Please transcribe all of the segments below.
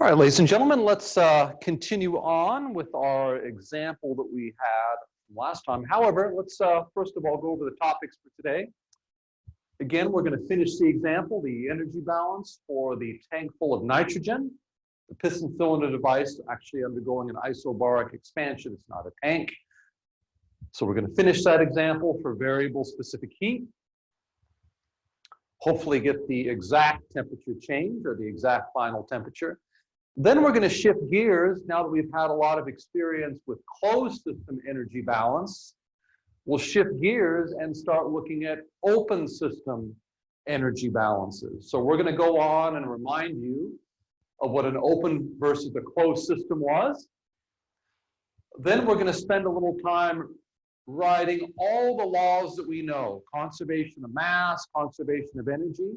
All right, ladies and gentlemen, let's continue on with our example that we had last time. However, let's first of all go over the topics for today. Again, we're going to finish the example, the energy balance for the tank full of nitrogen. The piston cylinder device actually undergoing an isobaric expansion. It's not a tank. So we're going to finish that example for variable specific heat. Hopefully get the exact temperature change or the exact final temperature. Then we're going to shift gears now that we've had a lot of experience with closed system energy balance. We'll shift gears and start looking at open system energy balances. So we're going to go on and remind you of what an open versus a closed system was. Then we're going to spend a little time writing all the laws that we know: conservation of mass, conservation of energy.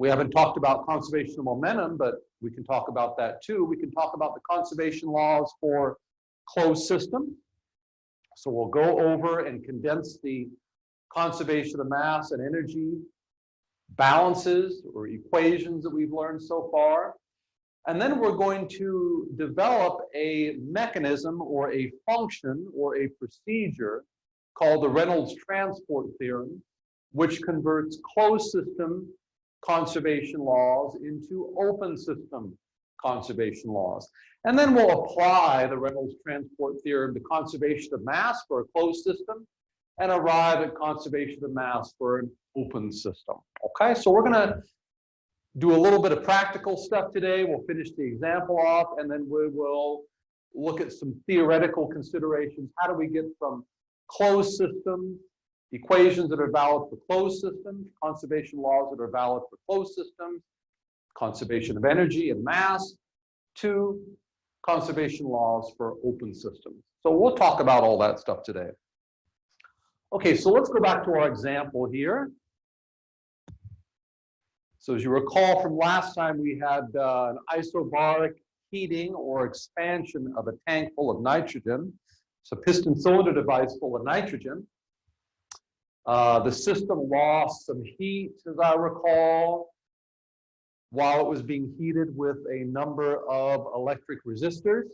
We haven't talked about conservation of momentum, but we can talk about that too. We can talk about the conservation laws for closed system. So we'll go over and condense the conservation of mass and energy balances or equations that we've learned so far. And then we're going to develop a mechanism or a function or a procedure called the Reynolds transport theorem, which converts closed system conservation laws into open system conservation laws. And then we'll apply the Reynolds transport theorem to conservation of mass for a closed system and arrive at conservation of mass for an open system. Okay, so we're going to do a little bit of practical stuff today. We'll finish the example off, and then we will look at some theoretical considerations. How do we get from closed systems, equations that are valid for closed systems, conservation laws that are valid for closed systems, conservation of energy and mass, to conservation laws for open systems. So we'll talk about all that stuff today. Okay, so let's go back to our example here. So as you recall from last time, we had an isobaric heating or expansion of a tank full of nitrogen. It's a piston cylinder device full of nitrogen. The system lost some heat, as I recall, while it was being heated with a number of electric resistors.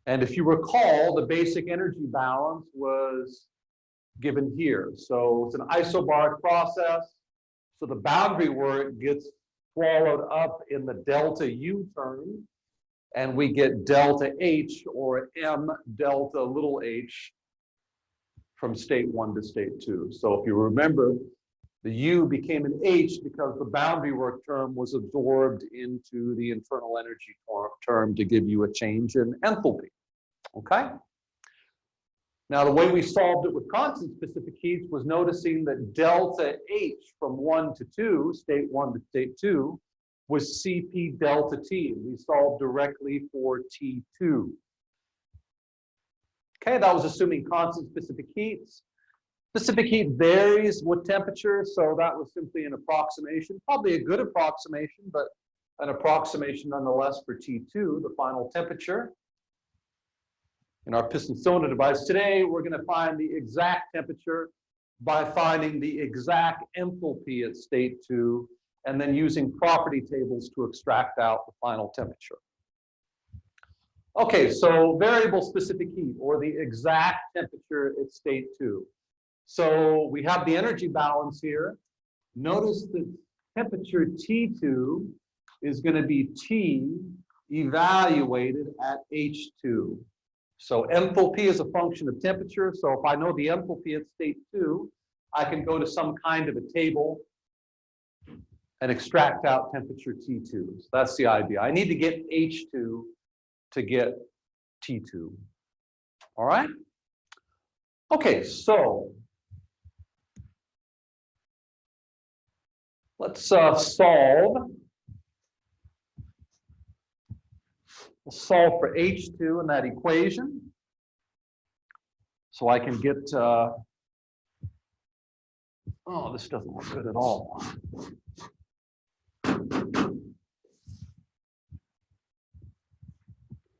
And if you recall, the basic energy balance was given here. So it's an isobaric process. So the boundary work gets swallowed up in the delta U term, and we get delta H or M delta little h from state 1 to state 2. So if you remember, the U became an H because the boundary work term was absorbed into the internal energy term to give you a change in enthalpy. Okay? Now, the way we solved it with constant specific heats was noticing that delta H from 1 to 2, state 1 to state 2, was Cp delta T. We solved directly for T2. Okay, that was assuming constant specific heats. Specific heat varies with temperature, so that was simply an approximation, probably a good approximation, but an approximation nonetheless for T2, the final temperature. In our piston cylinder device today, we're going to find the exact temperature by finding the exact enthalpy at state 2 and then using property tables to extract out the final temperature. Okay, so variable specific heat, or the exact temperature at state 2. So we have the energy balance here. Notice that temperature T2 is going to be T evaluated at H2. So enthalpy is a function of temperature. So if I know the enthalpy at state 2, I can go to some kind of a table and extract out temperature T2. So that's the idea. I need to get H2 to get T2. All right? Okay, so let's solve. We'll solve for H2 in that equation. So I can get, oh, this doesn't look good at all.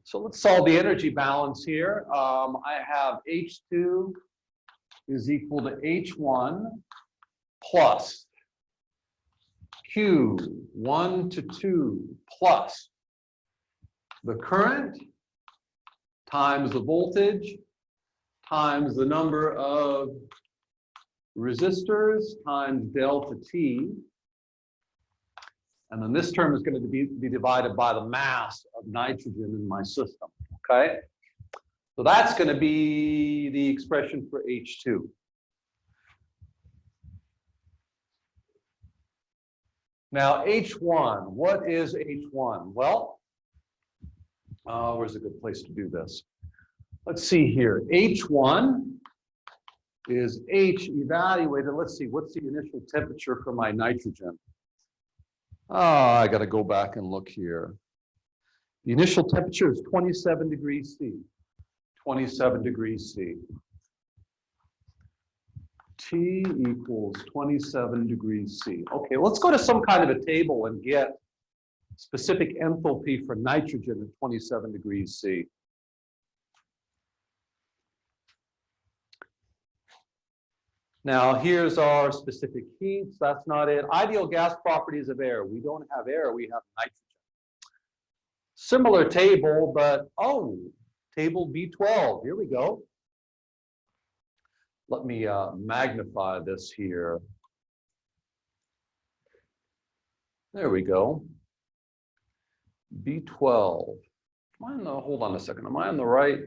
So let's solve the energy balance here. I have H2 is equal to H1 plus Q 1 to 2 plus the current times the voltage times the number of resistors times delta T. And then this term is going to be divided by the mass of nitrogen in my system, okay? So that's going to be the expression for H2. Now, H1, what is H1? Well, where's a good place to do this? Let's see here. H1 is H evaluated. Let's see, what's the initial temperature for my nitrogen? I got to go back and look here. The initial temperature is 27 degrees C. 27 degrees C. T equals 27 degrees C. Okay, let's go to some kind of a table and get specific enthalpy for nitrogen at 27 degrees C. Now, here's our specific heats. That's not it. Ideal gas properties of air. We don't have air, we have nitrogen. Similar table, but, oh, table B12. Here we go. Let me magnify this here. There we go. B12. Hold on a second. Am I on the right? I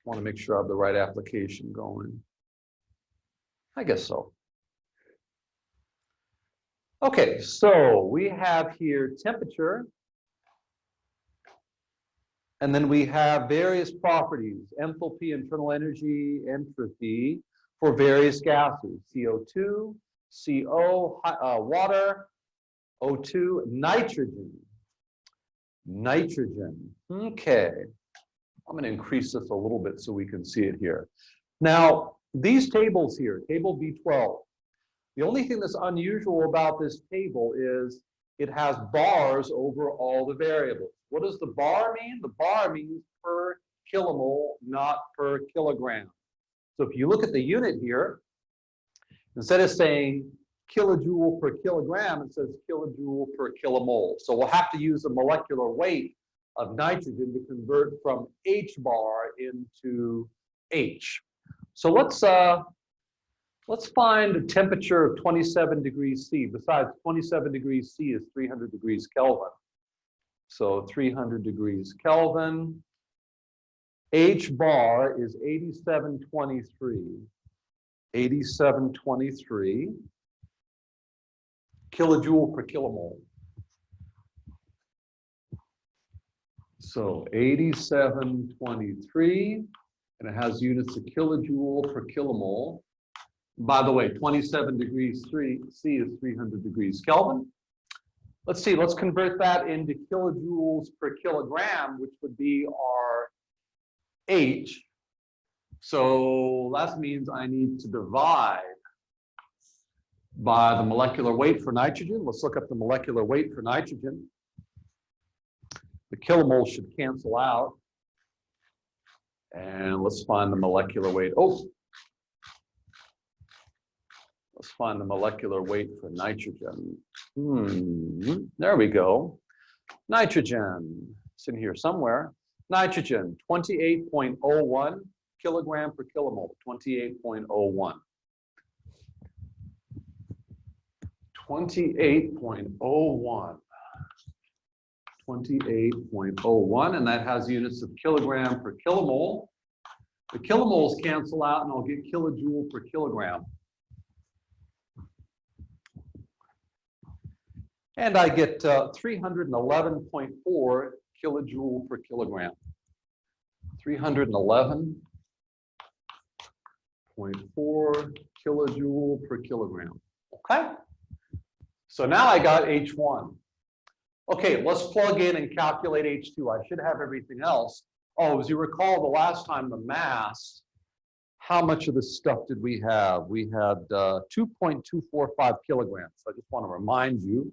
want to make sure I have the right application going. I guess so. Okay, so we have here temperature, and then we have various properties, enthalpy, internal energy, entropy, for various gases, CO2, CO, water, O2, nitrogen. Nitrogen, okay. I'm gonna increase this a little bit so we can see it here. Now, these tables here, table B12, the only thing that's unusual about this table is it has bars over all the variables. What does the bar mean? The bar means per kilomole, not per kilogram. So if you look at the unit here, instead of saying kilojoule per kilogram, it says kilojoule per kilomole. So we'll have to use the molecular weight of nitrogen to convert from H bar into H. So let's find a temperature of 27 degrees C. Besides, 27 degrees C is 300 degrees Kelvin. So 300 degrees Kelvin. H bar is 8723. 8723 kilojoule per kilomole. So 8723. And it has units of kilojoule per kilomole. By the way, 27 degrees C is 300 degrees Kelvin. Let's see, let's convert that into kilojoules per kilogram, which would be our H. So that means I need to divide by the molecular weight for nitrogen. Let's look up the molecular weight for nitrogen. The kilomole should cancel out. And let's find the molecular weight. Oh, let's find the molecular weight for nitrogen. There we go. Nitrogen, it's in here somewhere. Nitrogen, 28.01 kilogram per kilomole, 28.01. 28.01. 28.01, and that has units of kilogram per kilomole. The kilomoles cancel out, and I'll get kilojoule per kilogram. And I get 311.4 kilojoule per kilogram. 311.4 kilojoule per kilogram. Okay? So now I got H1. Okay, let's plug in and calculate H2. I should have everything else. Oh, as you recall, the last time the mass, how much of this stuff did we have? We had 2.245 kilograms. So I just want to remind you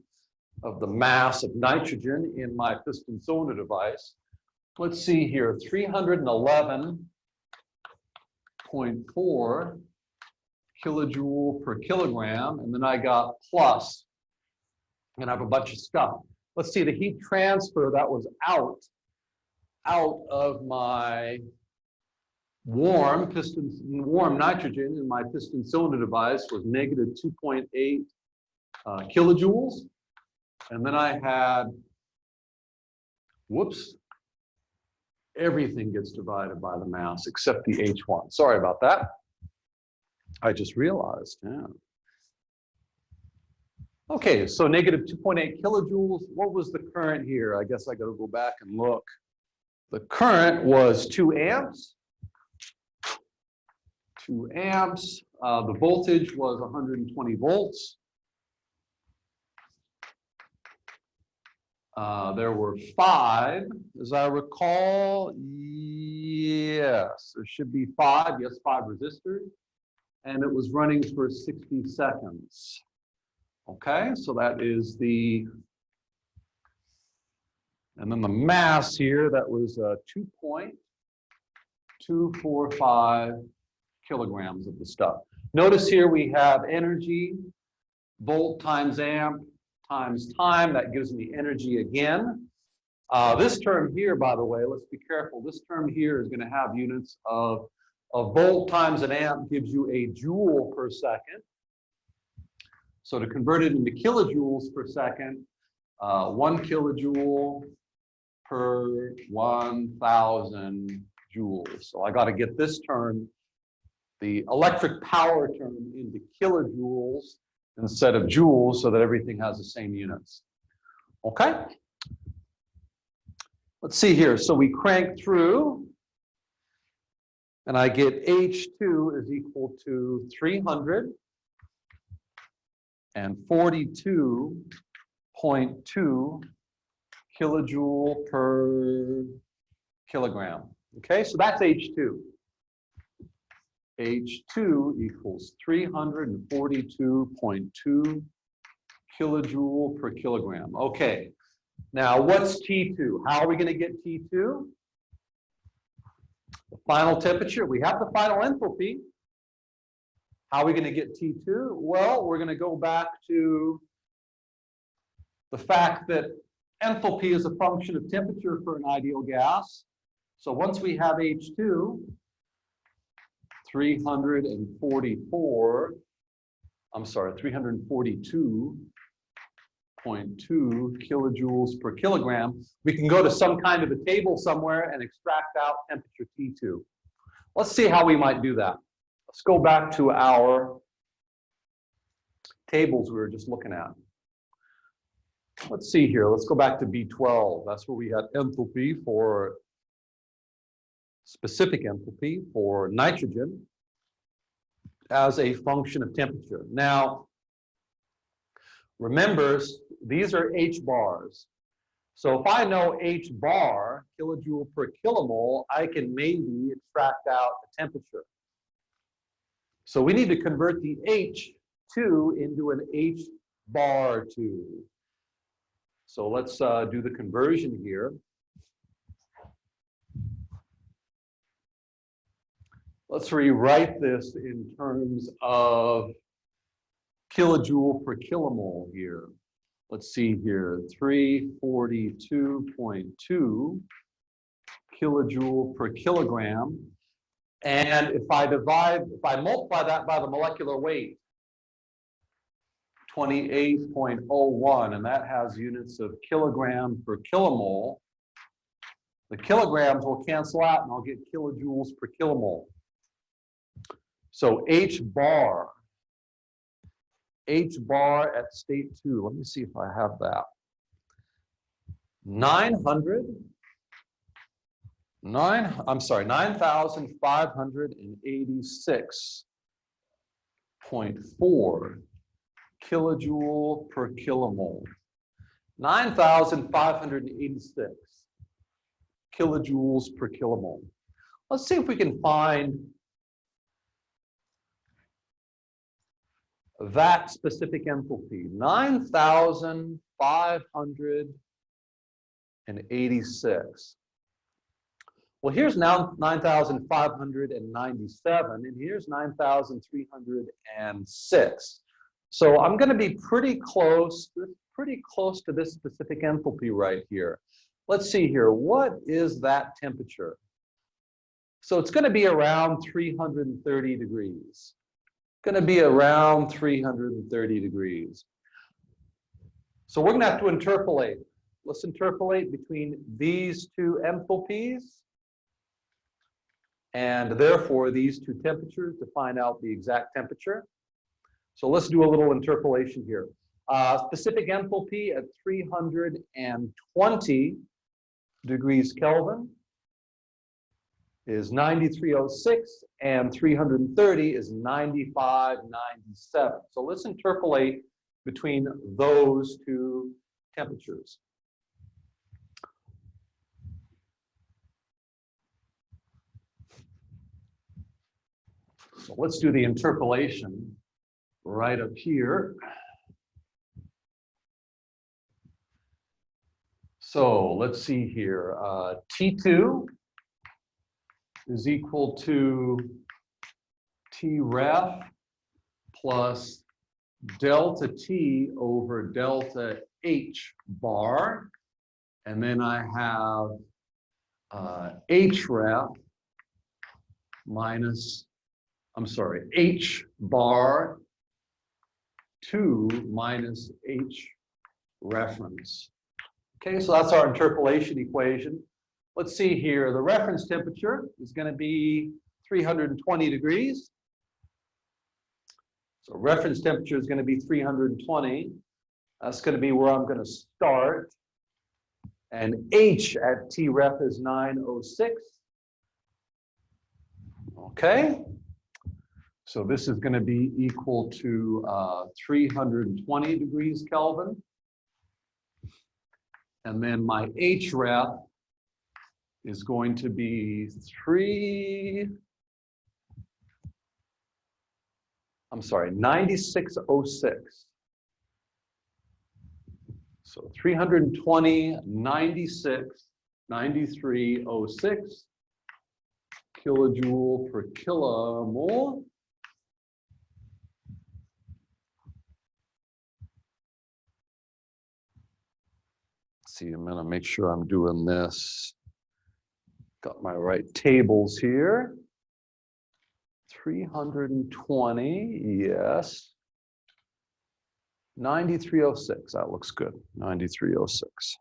of the mass of nitrogen in my piston cylinder device. Let's see here, 311.4 kilojoule per kilogram, and then I got plus And I have a bunch of stuff. Let's see, the heat transfer that was out of my warm nitrogen in my piston cylinder device was negative 2.8 kilojoules. And then I had, whoops, everything gets divided by the mass except the H1. Sorry about that. I just realized, yeah. Okay, so negative 2.8 kilojoules. What was the current here? I guess I got to go back and look. The current was 2 amps. 2 amps. The voltage was 120 volts. There were 5, as I recall. Yes, there should be 5. Yes, 5 resistors. And it was running for 60 seconds. Okay, so that is the, and then the mass here, that was 2.245 kilograms of the stuff. Notice here we have energy, volt times amp times time. That gives me energy again. This term here, by the way, let's be careful. This term here is going to have units of volt times an amp gives you a joule per second. So to convert it into kilojoules per second, 1 kilojoule per 1,000 joules. So I got to get this term, the electric power term, into kilojoules instead of joules so that everything has the same units. Okay? Let's see here. So we crank through, and I get H2 is equal to 342.2 kilojoule per kilogram. Okay, so that's H2. H2 equals 342.2 kilojoule per kilogram. Okay, now what's T2? How are we going to get T2? The final temperature. We have the final enthalpy. How are we going to get T2? Well, we're going to go back to the fact that enthalpy is a function of temperature for an ideal gas. So once we have H2, 342.2 kilojoules per kilogram, we can go to some kind of a table somewhere and extract out temperature T2. Let's see how we might do that. Let's go back to our tables we were just looking at. Let's see here. Let's go back to B12. That's where we had enthalpy for, specific enthalpy for nitrogen as a function of temperature. Now, remember, these are H bars. So if I know H bar, kilojoule per kilomole, I can maybe extract out the temperature. So we need to convert the H2 into an H bar 2. So let's do the conversion here. Let's rewrite this in terms of kilojoule per kilomole here. Let's see here, 342.2 kilojoule per kilogram. And if I multiply that by the molecular weight, 28.01, and that has units of kilogram per kilomole. The kilograms will cancel out and I'll get kilojoules per kilomole. So H bar at state 2, let me see if I have that. 9,586.4 kilojoule per kilomole. 9,586 kilojoules per kilomole. Let's see if we can find that specific enthalpy. 9,586. Well, here's now 9,597, and here's 9,306. So I'm going to be pretty close. pretty close to this specific enthalpy right here. Let's see here, what is that temperature? So it's going to be around 330 degrees. Going to be around 330 degrees. So we're going to have to interpolate. Let's interpolate between these two enthalpies and therefore these two temperatures to find out the exact temperature. So let's do a little interpolation here. Specific enthalpy at 320 degrees Kelvin is 9306, and 330 is 9597. So let's interpolate between those two temperatures. So let's do the interpolation right up here. So let's see here. T2 is equal to T ref plus delta T over delta H bar. And then I have H ref minus, H bar 2 minus H reference. Okay, so that's our interpolation equation. Let's see here. The reference temperature is going to be 320 degrees. So reference temperature is going to be 320. That's going to be where I'm going to start. And H at T ref is 906. Okay. So this is going to be equal to 320 degrees Kelvin. And then my H ref is going to be 9606. So 320, 96, 9306 kilojoule per kilomole. See, I'm going to make sure I'm doing this. Got my right tables here. 320, yes. 9306, that looks good. 9306.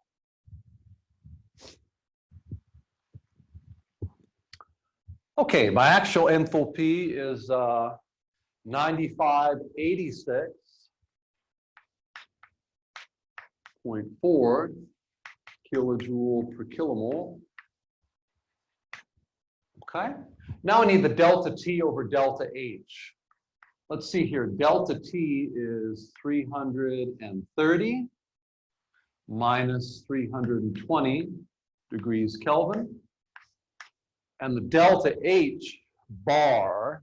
Okay, my actual enthalpy is 9586.4 kilojoule per kilomole. Okay, now I need the delta T over delta H. Let's see here, delta T is 330 minus 320 degrees Kelvin. And the delta H bar,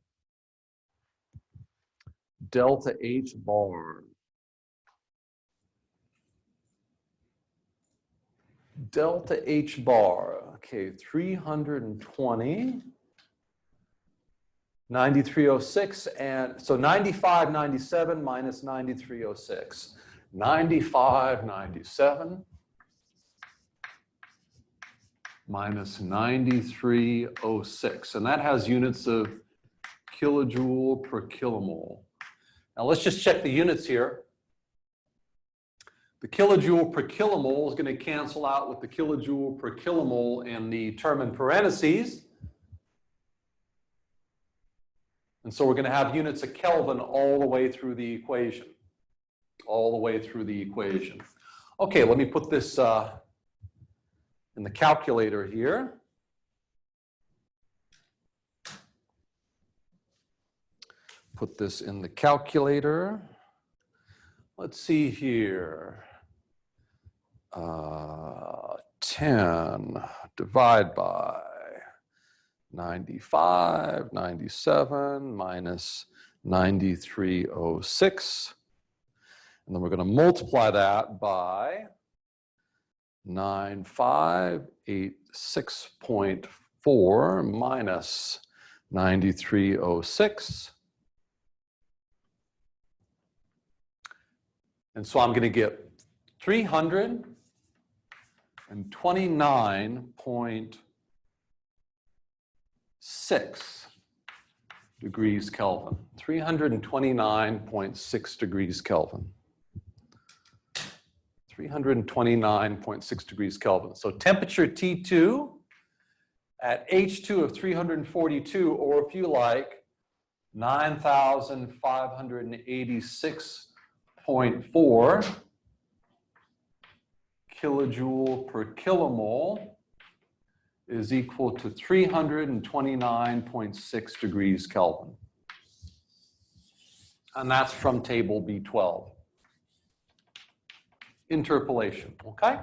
okay, 320, 9306, and so 9597 minus 9306. 9597 minus 9306, and that has units of kilojoule per kilomole. Now let's just check the units here. The kilojoule per kilomole is going to cancel out with the kilojoule per kilomole in the term in parentheses. And so we're going to have units of Kelvin all the way through the equation. Okay, let me put this in the calculator here. Put this in the calculator. Let's see here. 10 divide by 95, 97 minus 9306. And then we're going to multiply that by 9586.4 minus 9306. And so I'm going to get 329.6 degrees Kelvin. 329.6 degrees Kelvin. 329.6 degrees Kelvin. So temperature T2 at H2 of 342, or if you like, 9,586.4 kilojoule per kilomole is equal to 329.6 degrees Kelvin. And that's from table B12. Interpolation, okay?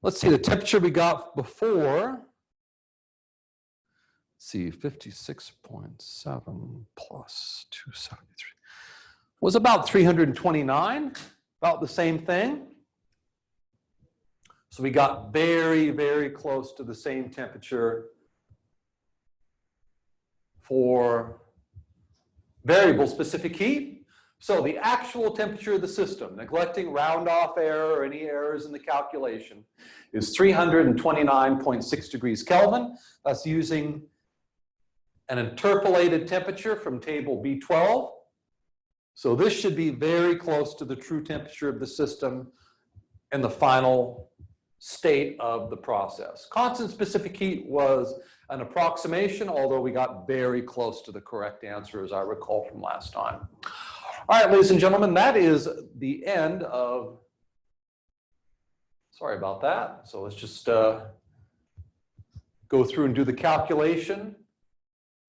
Let's see, the temperature we got before, let's see, 56.7 plus 273, was about 329, about the same thing. So we got very, very close to the same temperature for variable specific heat. So the actual temperature of the system, neglecting round off error or any errors in the calculation, is 329.6 degrees Kelvin. That's using an interpolated temperature from table B12. So this should be very close to the true temperature of the system in the final state of the process. Constant specific heat was an approximation, although we got very close to the correct answer, as I recall from last time. All right, ladies and gentlemen, that is the end of, sorry about that. So let's just go through and do the calculation.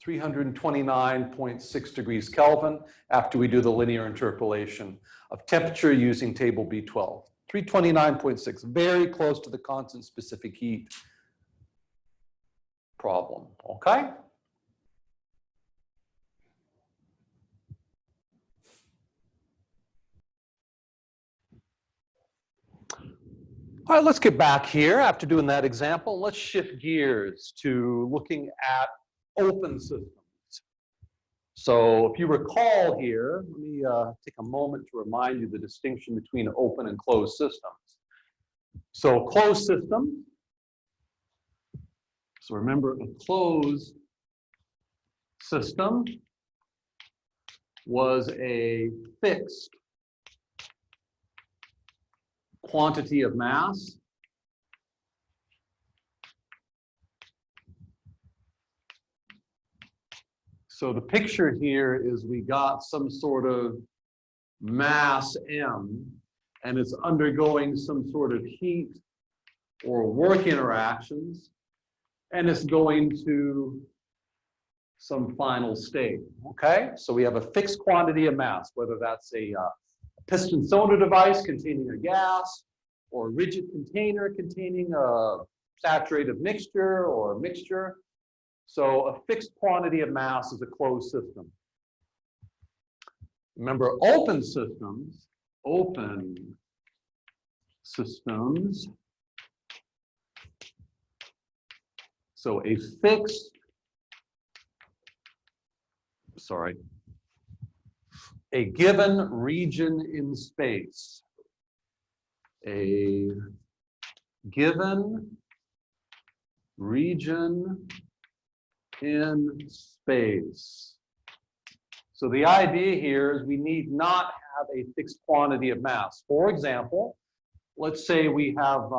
329.6 degrees Kelvin after we do the linear interpolation of temperature using table B12. 329.6, very close to the constant specific heat problem, okay? All right, let's get back here after doing that example. Let's shift gears to looking at open systems. So if you recall here, let me take a moment to remind you the distinction between open and closed systems. So closed system, so remember a closed system was a fixed quantity of mass So the picture here is we got some sort of mass M, and it's undergoing some sort of heat or work interactions, and it's going to some final state, okay? So we have a fixed quantity of mass, whether that's a piston cylinder device containing a gas, or a rigid container containing a saturated mixture or a mixture. So a fixed quantity of mass is a closed system. Remember, open systems, so a fixed, a given region in space, a given region in space. So the idea here is we need not have a fixed quantity of mass. For example, let's say we have,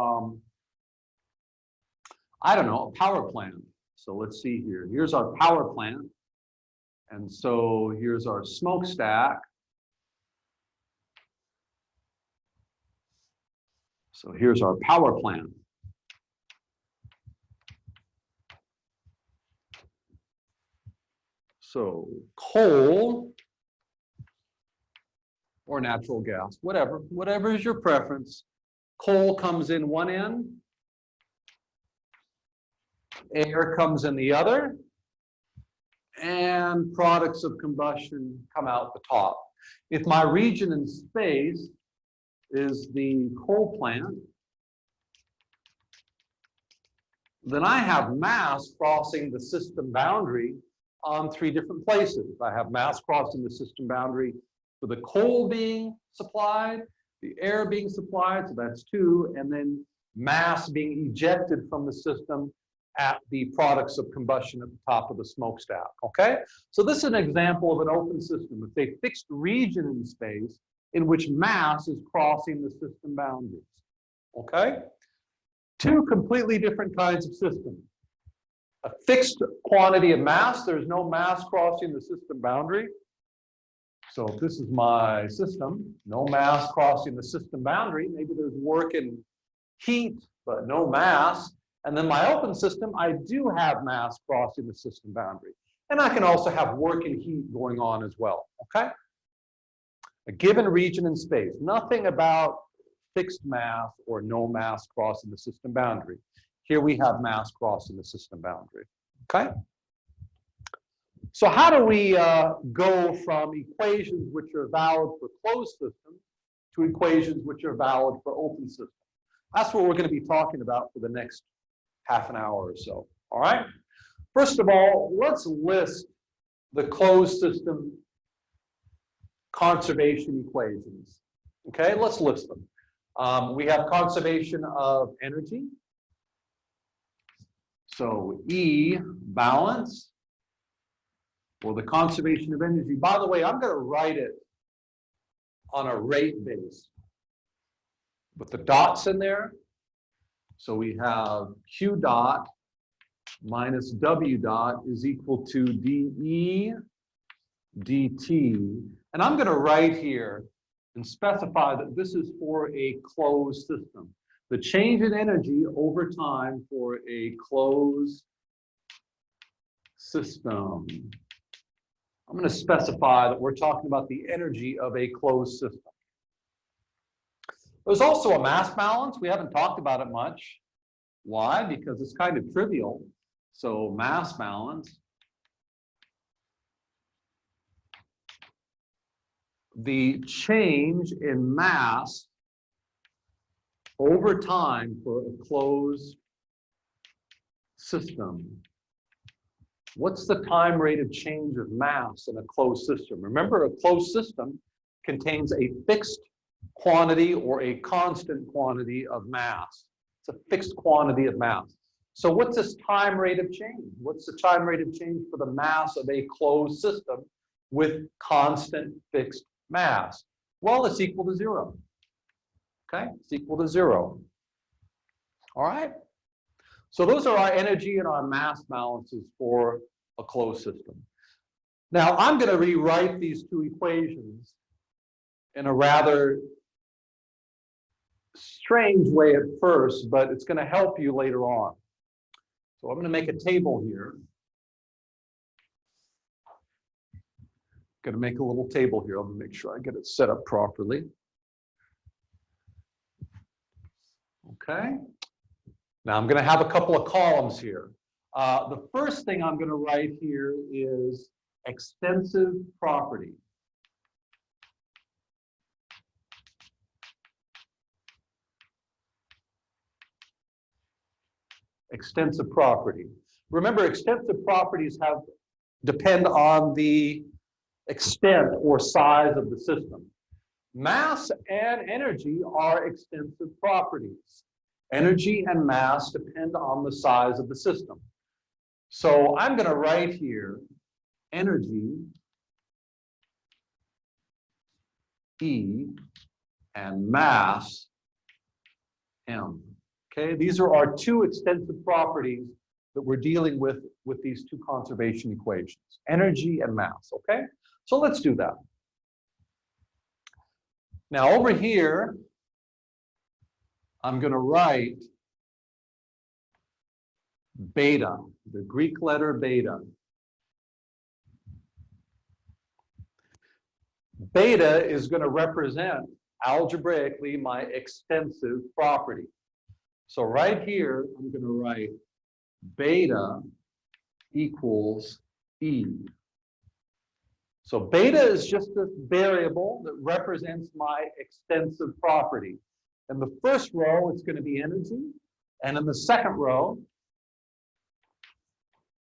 I don't know, a power plant. So let's see here. Here's our power plant. And so here's our smokestack. So here's our power plant. So coal or natural gas, whatever is your preference. Coal comes in one end, air comes in the other, and products of combustion come out the top. If my region in space is the coal plant, then I have mass crossing the system boundary on three different places. I have mass crossing the system boundary for the coal being supplied. the air being supplied, so that's 2, and then mass being ejected from the system at the products of combustion at the top of the smokestack, okay? So this is an example of an open system. It's a fixed region in space in which mass is crossing the system boundaries, okay? 2 completely different kinds of systems. A fixed quantity of mass, there's no mass crossing the system boundary. So if this is my system, no mass crossing the system boundary, maybe there's work and heat, but no mass. And then my open system, I do have mass crossing the system boundary. And I can also have work and heat going on as well, okay? A given region in space, nothing about fixed mass or no mass crossing the system boundary. Here we have mass crossing the system boundary, okay? So how do we go from equations which are valid for closed systems to equations which are valid for open systems? That's what we're going to be talking about for the next half an hour or so, all right? First of all, let's list the closed system conservation equations, okay? Let's list them. We have conservation of energy. So E balance, or the conservation of energy. By the way, I'm going to write it on a rate base with the dots in there. So we have Q dot minus W dot is equal to dE dt. And I'm going to write here and specify that this is for a closed system. The change in energy over time for a closed system. I'm going to specify that we're talking about the energy of a closed system. There's also a mass balance. We haven't talked about it much. Why? Because it's kind of trivial. So mass balance. The change in mass over time for a closed system. What's the time rate of change of mass in a closed system? Remember, a closed system contains a fixed quantity or a constant quantity of mass. It's a fixed quantity of mass. So what's this time rate of change? What's the time rate of change for the mass of a closed system with constant fixed mass? Well, it's equal to 0. Okay, it's equal to 0. All right. So those are our energy and our mass balances for a closed system. Now I'm going to rewrite these 2 equations in a rather strange way at first, but it's going to help you later on. So I'm going to make a table here. Going to make a little table here. I'm going to make sure I get it set up properly. Okay. Now I'm going to have a couple of columns here. The first thing I'm going to write here is extensive property. Extensive property. Remember, extensive properties depend on the extent or size of the system. Mass and energy are extensive properties. Energy and mass depend on the size of the system. So I'm going to write here energy E and mass M. Okay, these are our 2 extensive properties that we're dealing with these 2 conservation equations, energy and mass. Okay, so let's do that. Now over here, I'm going to write beta, the Greek letter beta. Beta is going to represent algebraically my extensive property. So right here, I'm going to write beta equals E. So beta is just a variable that represents my extensive property. In the first row, it's going to be energy. And in the second row,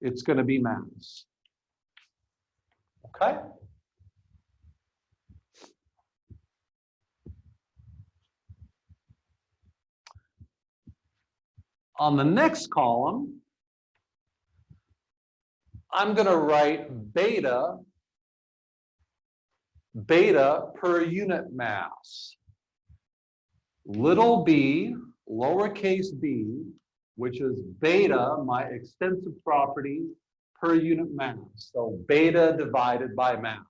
it's going to be mass. Okay? On the next column, I'm going to write beta per unit mass. Little b, lowercase b, which is beta, my extensive property, per unit mass. So beta divided by mass.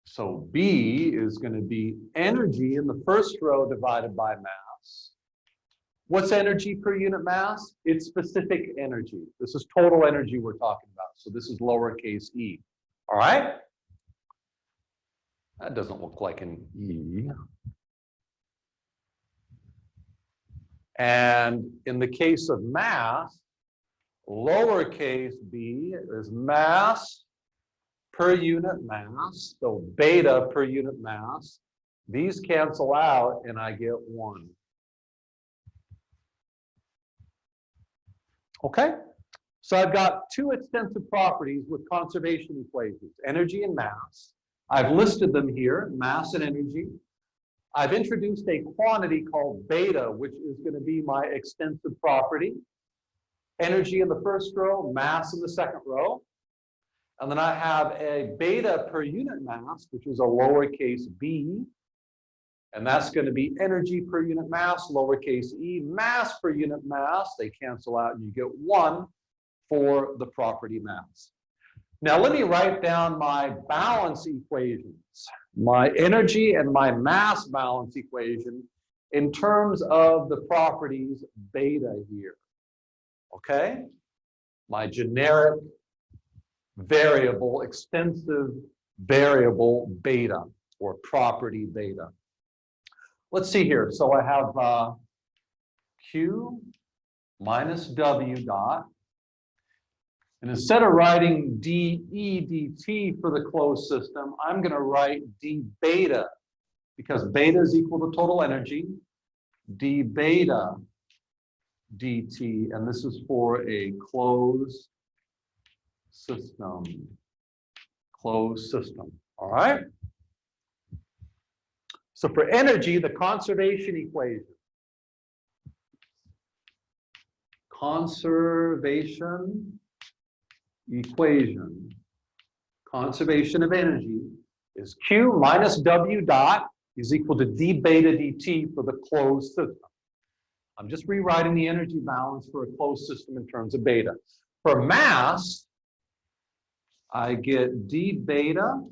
So B is going to be energy in the first row divided by mass. What's energy per unit mass? It's specific energy. This is total energy we're talking about. So this is lowercase e. All right? That doesn't look like an E. And in the case of mass, lowercase b is mass per unit mass, so beta per unit mass. These cancel out and I get 1. Okay? So I've got two extensive properties with conservation equations, energy and mass. I've listed them here, mass and energy. I've introduced a quantity called beta, which is going to be my extensive property. Energy in the first row, mass in the second row. And then I have a beta per unit mass, which is a lowercase b. And that's going to be energy per unit mass, lowercase e, mass per unit mass. They cancel out and you get 1 for the property mass. Now let me write down my balance equations, my energy and my mass balance equation in terms of the properties beta here. Okay? My generic variable, extensive variable beta, or property beta. Let's see here. So I have Q minus W dot. And instead of writing dE dt for the closed system, I'm going to write d beta, because beta is equal to total energy, d beta dt, and this is for a closed system. Closed system. All right? So for energy, the conservation equation. Conservation equation. Conservation of energy is Q minus W dot is equal to d beta dt for the closed system. I'm just rewriting the energy balance for a closed system in terms of beta. For mass, I get d beta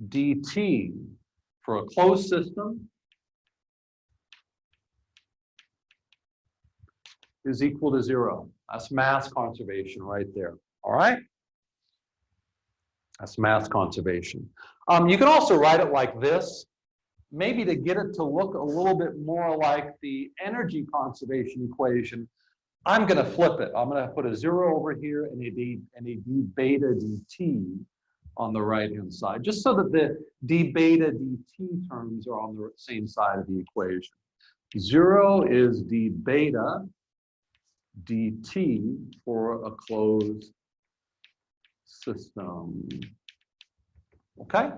dt for a closed system is equal to 0. That's mass conservation right there. All right? That's mass conservation. You can also write it like this, maybe to get it to look a little bit more like the energy conservation equation. I'm going to flip it. I'm going to put a 0 over here and a d beta dt on the right-hand side, just so that the d beta dt terms are on the same side of the equation. 0 is d beta dt for a closed system. Okay?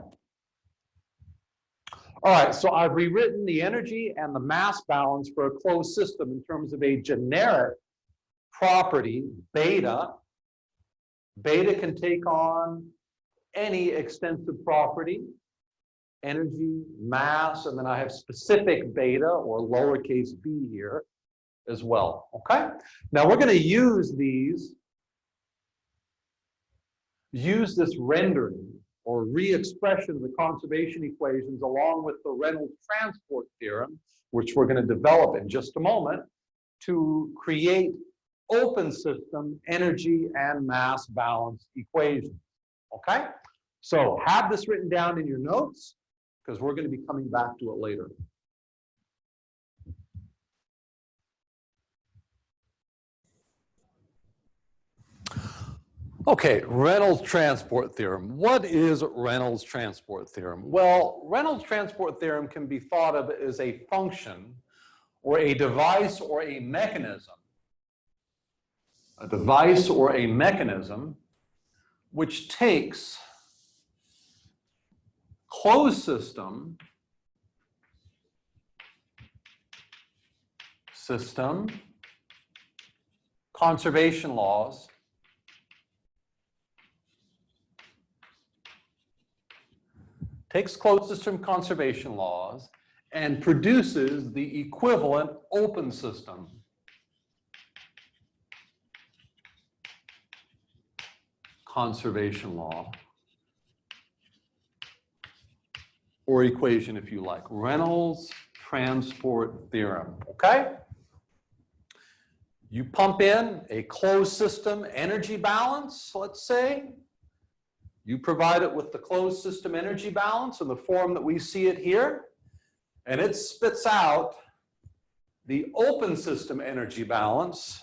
All right, so I've rewritten the energy and the mass balance for a closed system in terms of a generic property, beta. Beta can take on any extensive property, energy, mass, and then I have specific beta, or lowercase b here as well, okay? Now we're going to use this rendering or re-expression of the conservation equations along with the Reynolds transport theorem, which we're going to develop in just a moment, to create open system energy and mass balance equations, okay? So have this written down in your notes, because we're going to be coming back to it later. Okay, Reynolds transport theorem. What is Reynolds transport theorem? Well, Reynolds transport theorem can be thought of as a function or a device or a mechanism. A device or a mechanism which takes closed system system conservation laws takes closed system conservation laws and produces the equivalent open system conservation law, or equation if you like, Reynolds transport theorem, okay? You pump in a closed system energy balance, let's say. You provide it with the closed system energy balance in the form that we see it here, and it spits out the open system energy balance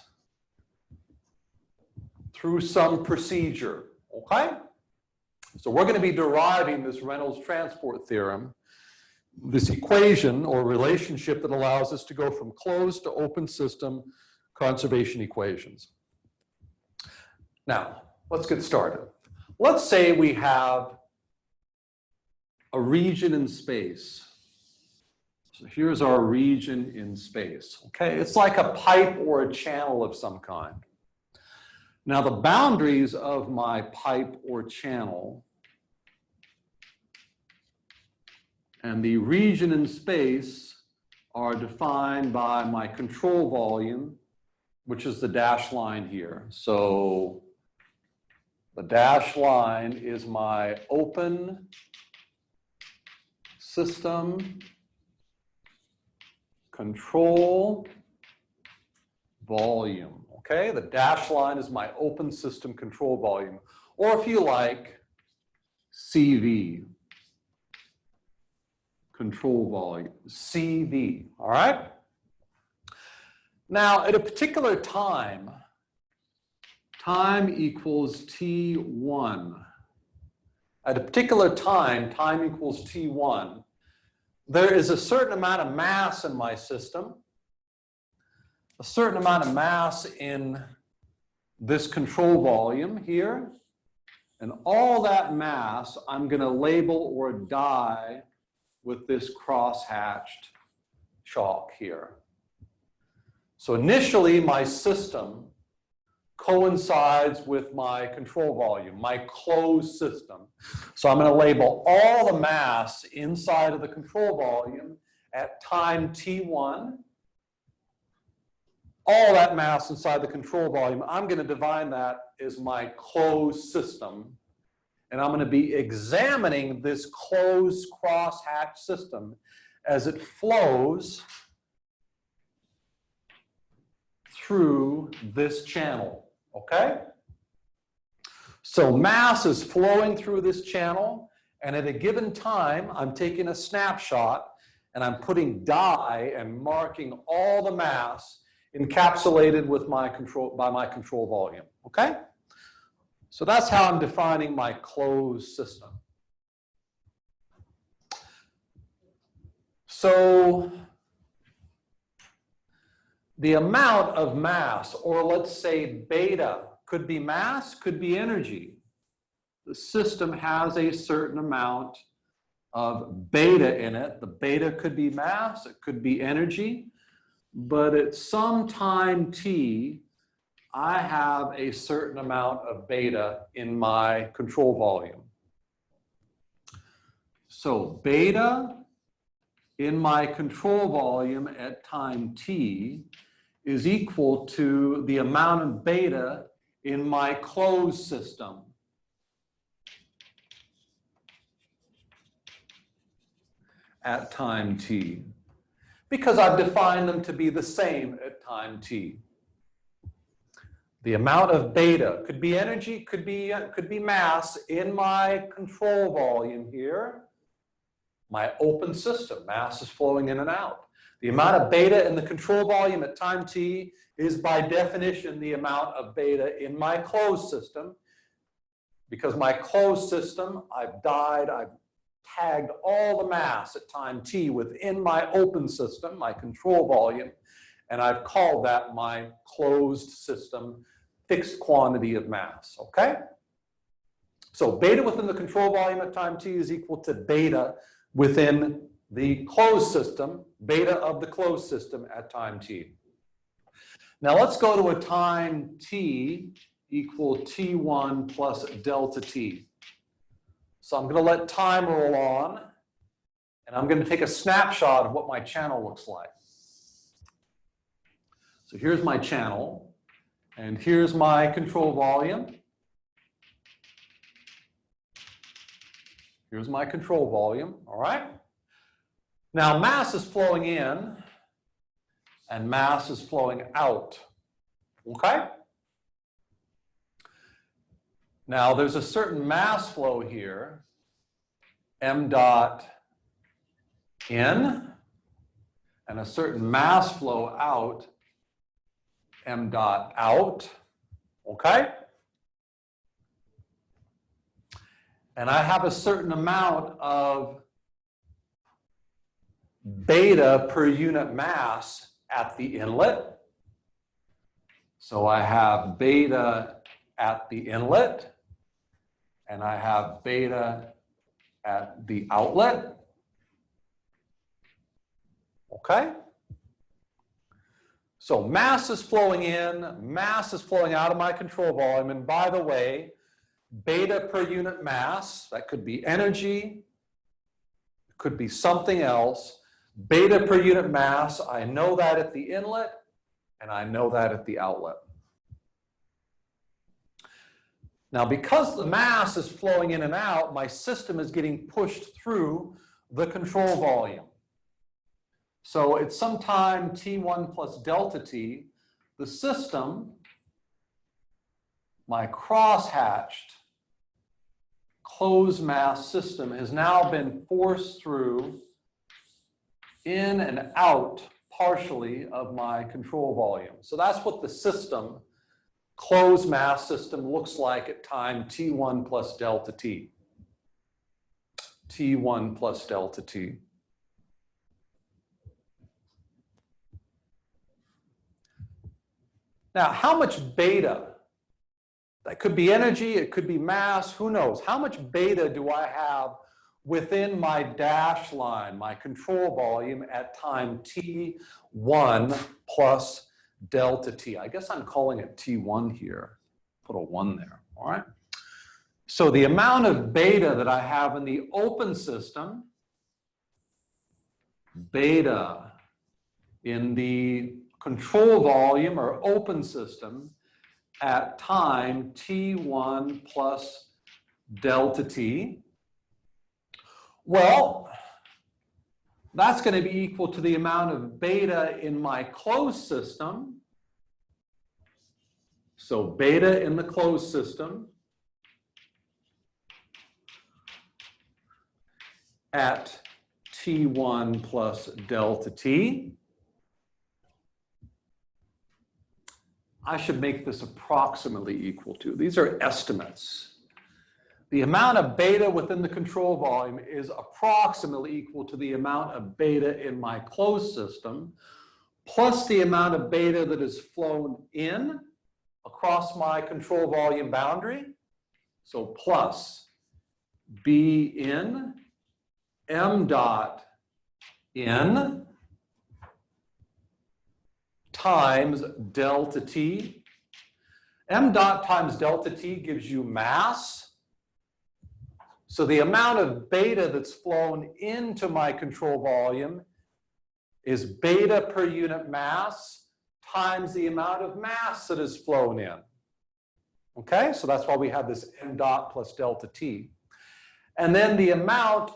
through some procedure, okay? So we're going to be deriving this Reynolds transport theorem, this equation or relationship that allows us to go from closed to open system conservation equations. Now, let's get started. Let's say we have a region in space. So here's our region in space, okay? It's like a pipe or a channel of some kind. Now, the boundaries of my pipe or channel and the region in space are defined by my control volume, which is the dashed line here. So the dashed line is my open system control volume. Okay, the dashed line is my open system control volume, or if you like, CV, control volume, CV, all right? Now, at a particular time, time equals T1. At a particular time, time equals T1. There is a certain amount of mass in my system, a certain amount of mass in this control volume here, and all that mass I'm going to label or dye with this cross-hatched chalk here. So initially, my system coincides with my control volume, my closed system. So I'm going to label all the mass inside of the control volume at time T1. All that mass inside the control volume, I'm going to define that as my closed system. And I'm going to be examining this closed cross-hatched system as it flows through this channel, okay? So mass is flowing through this channel, and at a given time, I'm taking a snapshot, and I'm putting dye and marking all the mass encapsulated with my control, by my control volume, okay? So that's how I'm defining my closed system. So the amount of mass, or let's say beta, could be mass, could be energy. The system has a certain amount of beta in it. The beta could be mass, it could be energy, but at some time t, I have a certain amount of beta in my control volume. So beta in my control volume at time t is equal to the amount of beta in my closed system. At time t, because I've defined them to be the same at time t. The amount of beta could be energy, could be mass in my control volume here. My open system, mass is flowing in and out. The amount of beta in the control volume at time t is by definition the amount of beta in my closed system. Because my closed system, I've tagged all the mass at time t within my open system, my control volume, and I've called that my closed system fixed quantity of mass, okay? So beta within the control volume at time t is equal to beta within the closed system, beta of the closed system at time t. Now let's go to a time t equal t1 plus delta t. So I'm going to let time roll on, and I'm going to take a snapshot of what my channel looks like. So here's my channel, and here's my control volume. Here's my control volume, all right? Now mass is flowing in, and mass is flowing out, okay? Now there's a certain mass flow here, m dot in, and a certain mass flow out, m dot out, okay? And I have a certain amount of beta per unit mass at the inlet. So I have beta at the inlet, and I have beta at the outlet. Okay? So mass is flowing in, mass is flowing out of my control volume, and by the way, beta per unit mass, that could be energy, it could be something else. Beta per unit mass, I know that at the inlet, and I know that at the outlet. Now, because the mass is flowing in and out, my system is getting pushed through the control volume. So at some time t1 plus delta t, the system, my cross-hatched closed mass system, has now been forced through in and out partially of my control volume. So that's what the system, closed mass system, looks like at time t1 plus delta t. T1 plus delta t. Now, how much beta? That could be energy, it could be mass, who knows? How much beta do I have within my dash line, my control volume at time t1 plus delta t? I guess I'm calling it t1 here. Put a 1 there, all right? So the amount of beta that I have in the open system, beta in the control volume or open system at time t1 plus delta t, well, that's going to be equal to the amount of beta in my closed system. So beta in the closed system at t1 plus delta t. I should make this approximately equal to. These are estimates. The amount of beta within the control volume is approximately equal to the amount of beta in my closed system, plus the amount of beta that is flown in across my control volume boundary. So plus B in m dot in times delta t. M dot times delta t gives you mass. So the amount of beta that's flown into my control volume is beta per unit mass times the amount of mass that is flown in. Okay, so that's why we have this m dot plus delta t. And then the amount,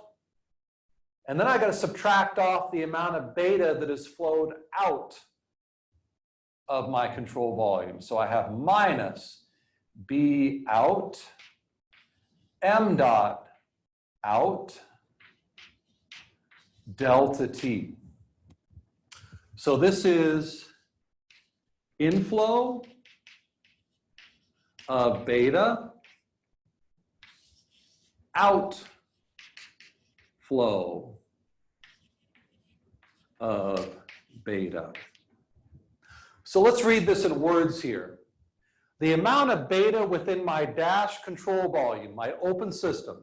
and then I got to subtract off the amount of beta that is flowed out of my control volume. So I have minus B out, m dot out, delta t. So this is inflow of beta, outflow of beta. So let's read this in words here. The amount of beta within my dash control volume, my open system,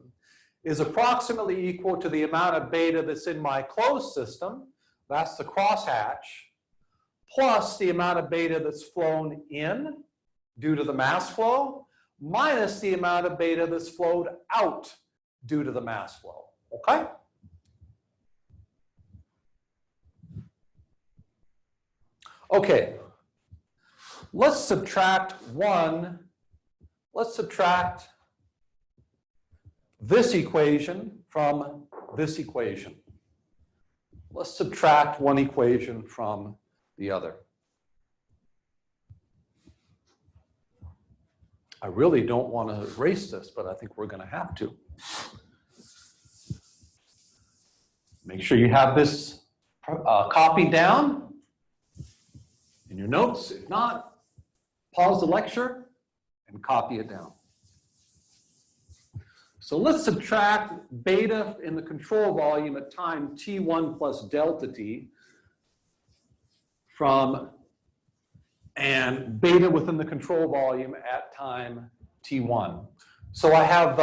is approximately equal to the amount of beta that's in my closed system, that's the crosshatch, plus the amount of beta that's flown in due to the mass flow, minus the amount of beta that's flowed out due to the mass flow, okay? Okay, let's subtract this equation from this equation. Let's subtract one equation from the other. I really don't want to erase this, but I think we're going to have to. Make sure you have this copied down in your notes. If not, pause the lecture and copy it down. So let's subtract beta in the control volume at time t1 plus delta t from and beta within the control volume at time t1. So I have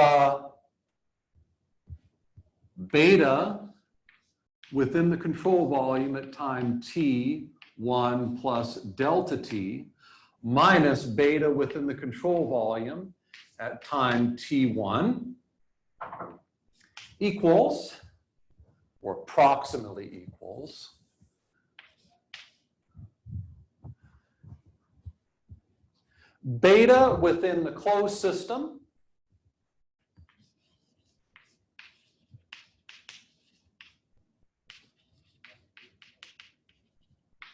beta within the control volume at time t1 plus delta t minus beta within the control volume at time t1 equals, or approximately equals, beta within the closed system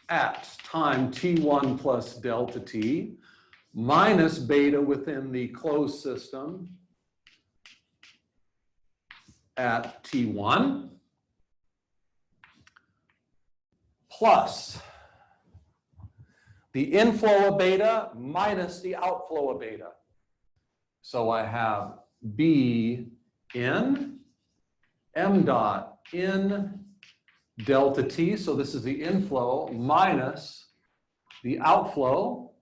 at time t1 plus delta t minus beta within the closed system at t1 plus the inflow of beta minus the outflow of beta. So I have B in m dot in delta t, so this is the inflow minus the outflow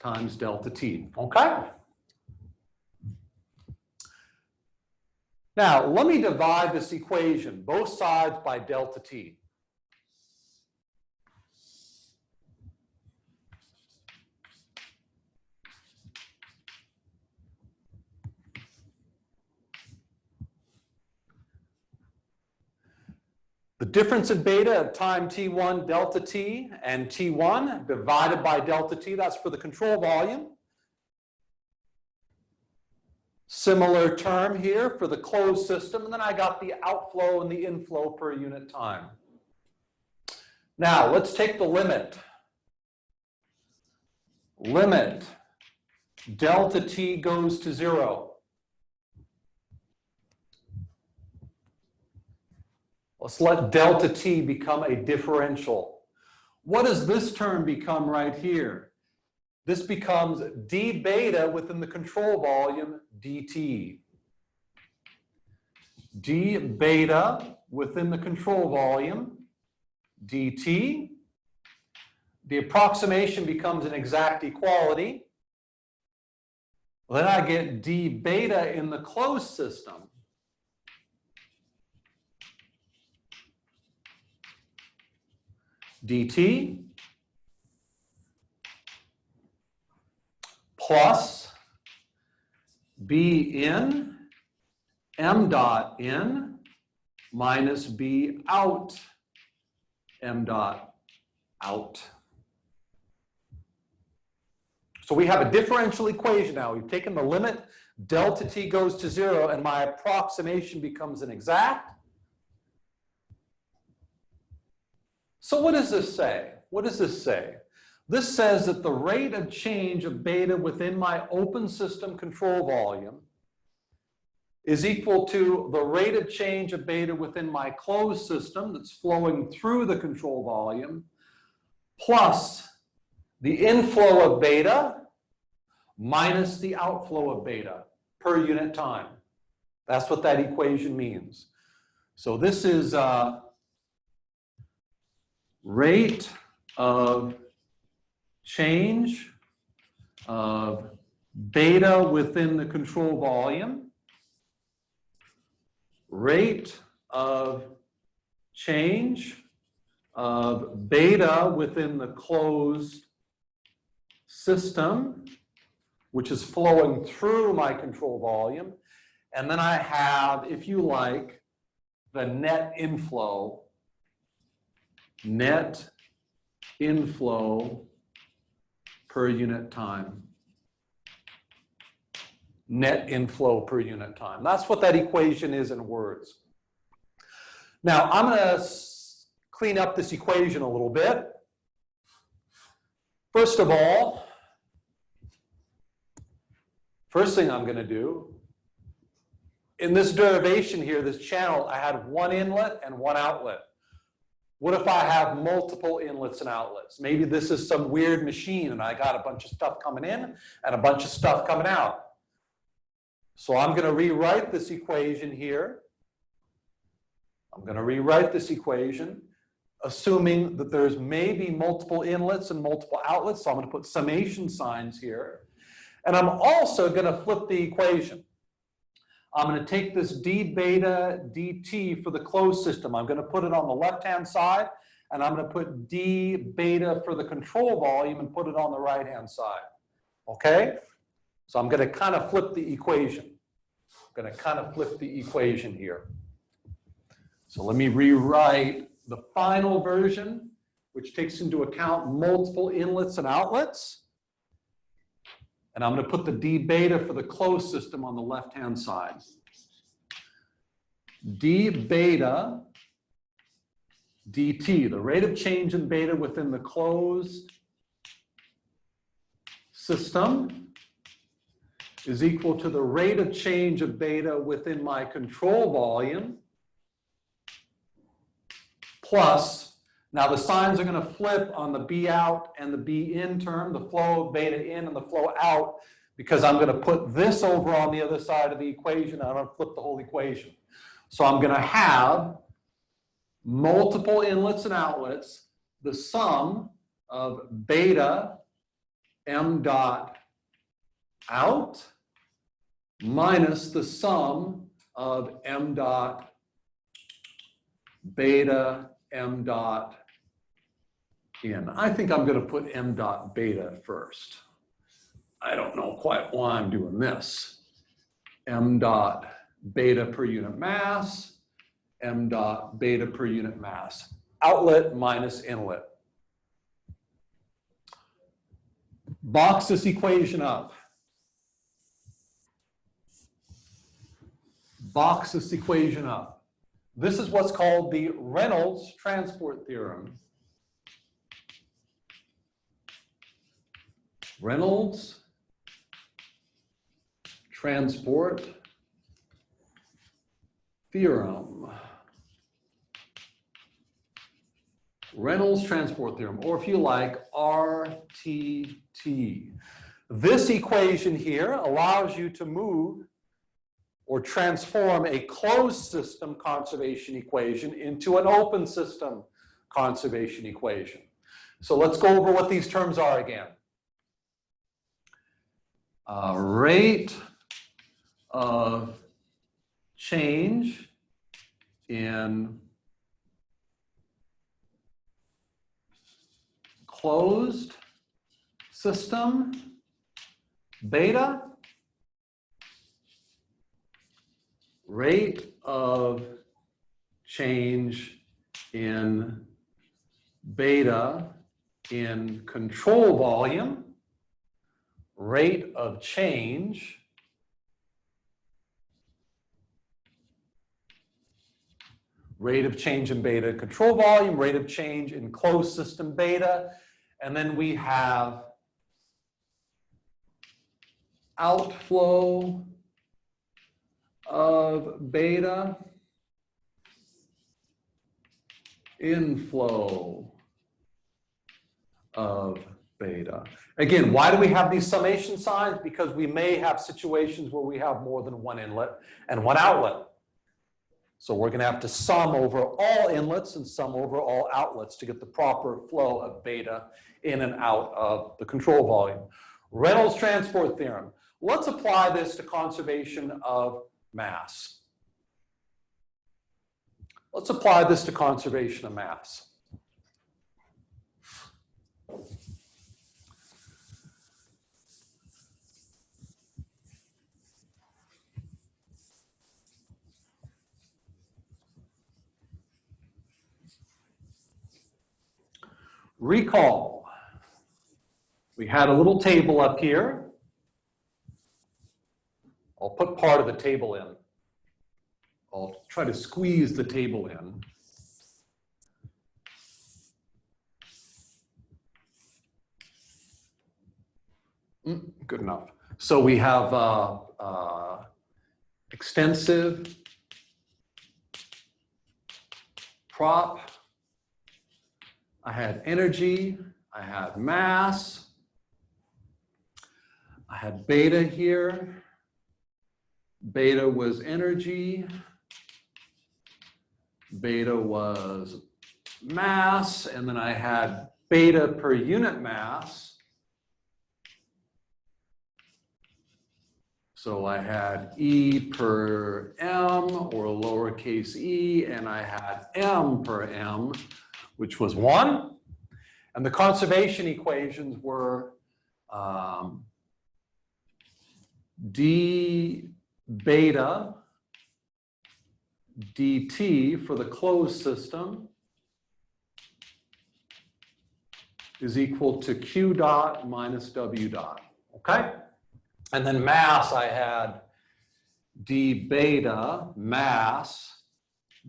times delta t, okay? Now, let me divide this equation, both sides by delta t. The difference in beta at time t1 delta t and t1 divided by delta t, that's for the control volume. Similar term here for the closed system, and then I got the outflow and the inflow per unit time. Now, let's take the limit. Limit delta t goes to 0. Let's let delta t become a differential. What does this term become right here? This becomes d beta within the control volume dt. D beta within the control volume dt. The approximation becomes an exact equality. Then I get d beta in the closed system dt plus b in m dot in minus b out m dot out. So we have a differential equation now. We've taken the limit, delta t goes to 0, and my approximation becomes an exact. So what does this say? What does this say? This says that the rate of change of beta within my open system control volume is equal to the rate of change of beta within my closed system that's flowing through the control volume plus the inflow of beta minus the outflow of beta per unit time. That's what that equation means. So this is rate of change of beta within the control volume, rate of change of beta within the closed system, which is flowing through my control volume. And then I have, if you like, the net inflow per unit time. Net inflow per unit time. That's what that equation is in words. Now, I'm going to clean up this equation a little bit. First of all, first thing I'm going to do, in this derivation here, this channel, I had one inlet and one outlet. What if I have multiple inlets and outlets? Maybe this is some weird machine and I got a bunch of stuff coming in and a bunch of stuff coming out. So I'm going to rewrite this equation here. I'm going to rewrite this equation, assuming that there's maybe multiple inlets and multiple outlets. So I'm going to put summation signs here. And I'm also going to flip the equation. I'm going to take this d beta dt for the closed system. I'm going to put it on the left-hand side, and I'm going to put d beta for the control volume and put it on the right-hand side. Okay? So I'm going to kind of flip the equation. I'm going to kind of flip the equation here. So let me rewrite the final version, which takes into account multiple inlets and outlets. And I'm going to put the d beta for the closed system on the left-hand side. D beta dt, the rate of change in beta within the closed system, is equal to the rate of change of beta within my control volume, plus, now the signs are going to flip on the B out and the B in term, the flow of beta in and the flow out, because I'm going to put this over on the other side of the equation. I'm going to flip the whole equation. So I'm going to have multiple inlets and outlets, the sum of beta m dot out minus the sum of m dot beta m dot in. I think I'm going to put m dot beta first. I don't know quite why I'm doing this. M dot beta per unit mass, m dot beta per unit mass. Outlet minus inlet. Box this equation up. Box this equation up. This is what's called the Reynolds transport theorem. Reynolds transport theorem. Reynolds transport theorem, or if you like, RTT. This equation here allows you to move or transform a closed system conservation equation into an open system conservation equation. So let's go over what these terms are again. Rate of change in closed system beta, rate of change in beta in control volume, rate of change in beta control volume, rate of change in closed system beta, and then we have outflow of beta, inflow of beta. Again, why do we have these summation signs? Because we may have situations where we have more than one inlet and one outlet. So we're going to have to sum over all inlets and sum over all outlets to get the proper flow of beta in and out of the control volume. Reynolds transport theorem. Let's apply this to conservation of mass. Let's apply this to conservation of mass. Recall, we had a little table up here. I'll put part of the table in. I'll try to squeeze the table in. Good enough. So we have extensive prop. I had energy. I had mass. I had beta here. Beta was energy. Beta was mass. And then I had beta per unit mass. So I had E per M, or lowercase e, and I had M per M, which was 1. And the conservation equations were d beta dt for the closed system is equal to q dot minus w dot, okay? And then mass, I had d beta mass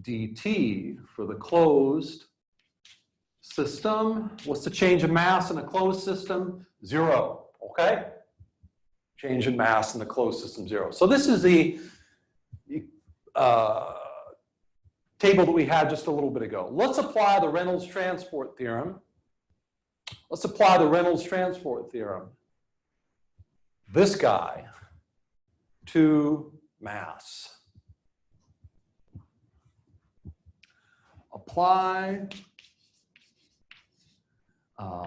dt for the closed system. What's the change of mass in a closed system? 0, okay? Change in mass in the closed system, 0. So this is the table that we had just a little bit ago. Let's apply the Reynolds transport theorem. Let's apply the Reynolds transport theorem. This guy to mass. Apply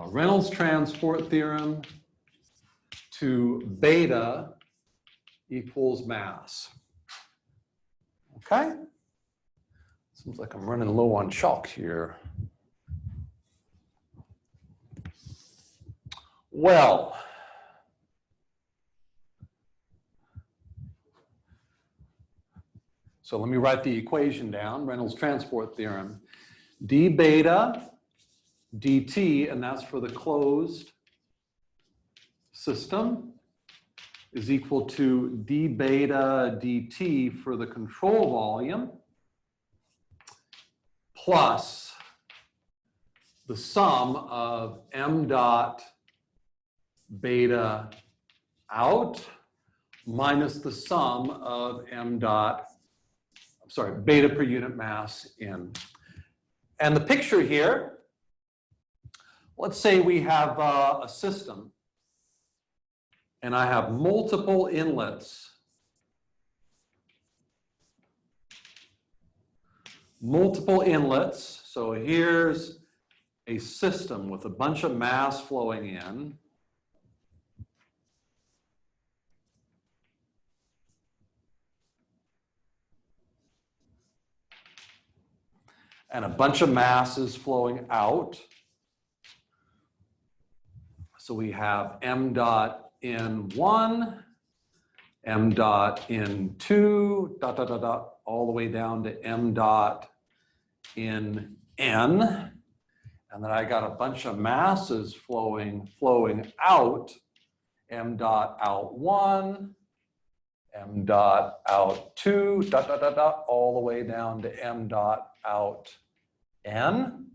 Reynolds transport theorem to beta equals mass. Okay? Seems like I'm running low on chalk here. Well, so let me write the equation down. Reynolds transport theorem. D beta dt, and that's for the closed system, is equal to d beta dt for the control volume plus the sum of m dot beta out minus the sum of m dot, beta per unit mass in. And the picture here, let's say we have a system and I have multiple inlets. Multiple inlets. So here's a system with a bunch of mass flowing in. And a bunch of masses flowing out. So we have m dot in 1, m dot in 2, dot, dot, dot, dot, all the way down to m dot in n. And then I got a bunch of masses flowing out, m dot out 1, m dot out 2, dot, dot, dot, dot, all the way down to m dot out n.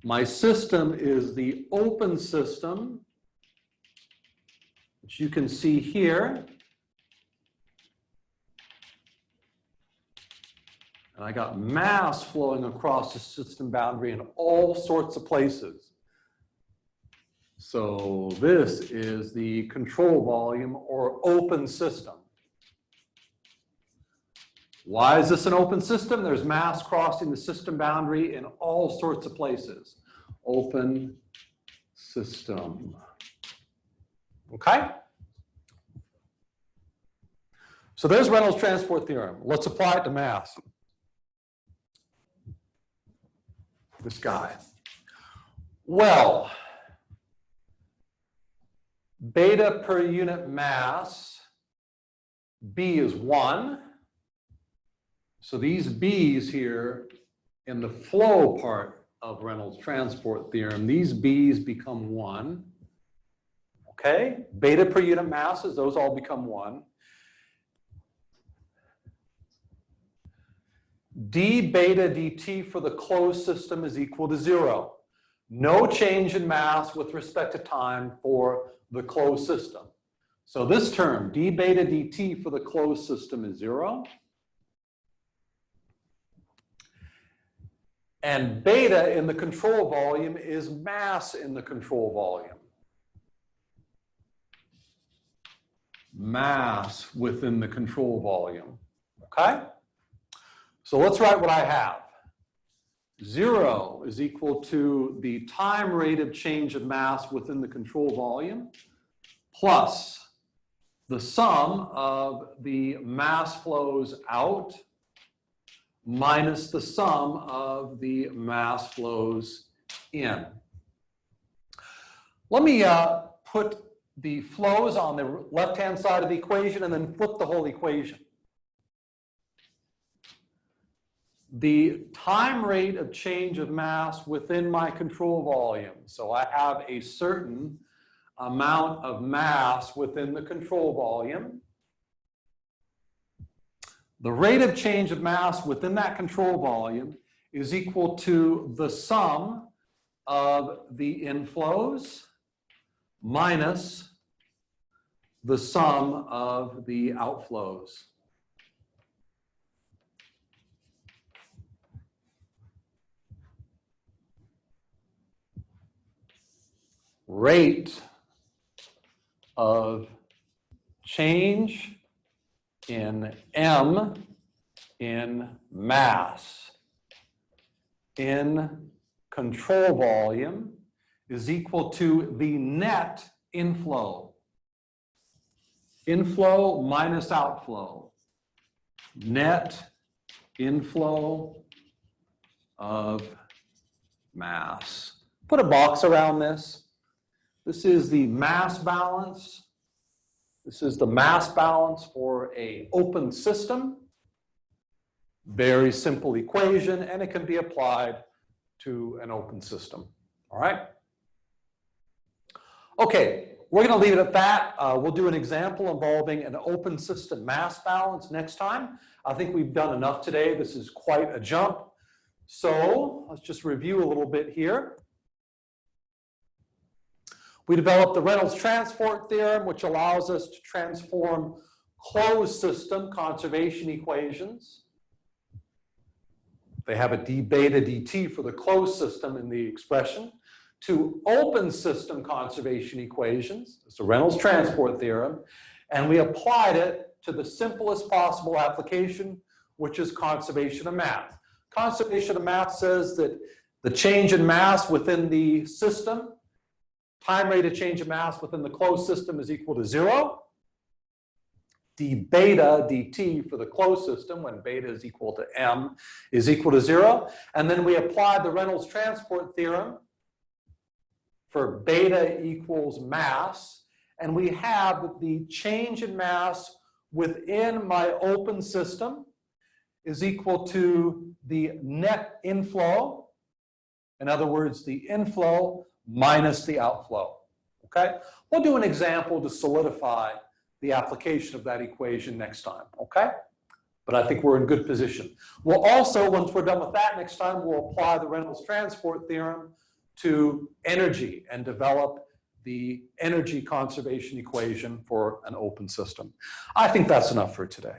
My system is the open system, which you can see here. And I got mass flowing across the system boundary in all sorts of places. So this is the control volume or open system. Why is this an open system? There's mass crossing the system boundary in all sorts of places. Open system. Okay? So there's Reynolds transport theorem. Let's apply it to mass. this guy. Well, beta per unit mass, B is 1. So these B's here in the flow part of Reynolds transport theorem, these B's become 1. Okay, beta per unit masses, those all become 1. d beta dt for the closed system is equal to 0. No change in mass with respect to time for the closed system. So this term, d beta dt for the closed system is 0. And beta in the control volume is mass in the control volume. Mass within the control volume, okay? So let's write what I have. 0 is equal to the time rate of change of mass within the control volume plus the sum of the mass flows out minus the sum of the mass flows in. Let me put the flows on the left-hand side of the equation and then flip the whole equation. The time rate of change of mass within my control volume. So I have a certain amount of mass within the control volume. The rate of change of mass within that control volume is equal to the sum of the inflows minus the sum of the outflows. Rate of change in m in mass in control volume is equal to the net inflow. Inflow minus outflow. Net inflow of mass. Put a box around this. This is the mass balance. This is the mass balance for an open system. Very simple equation, and it can be applied to an open system. All right? Okay, we're going to leave it at that. We'll do an example involving an open system mass balance next time. I think we've done enough today. This is quite a jump. So let's just review a little bit here. We developed the Reynolds transport theorem, which allows us to transform closed system conservation equations. They have a d beta dt for the closed system in the expression to open system conservation equations. It's the Reynolds transport theorem. And we applied it to the simplest possible application, which is conservation of mass. Conservation of mass says that the change in mass within the system, time rate of change of mass within the closed system is equal to 0. d beta dt for the closed system, when beta is equal to m, is equal to 0. And then we applied the Reynolds transport theorem for beta equals mass. And we have that the change in mass within my open system is equal to the net inflow. In other words, the inflow minus the outflow, okay? We'll do an example to solidify the application of that equation next time, okay? But I think we're in good position. We'll also, once we're done with that next time, we'll apply the Reynolds transport theorem to energy and develop the energy conservation equation for an open system. I think that's enough for today.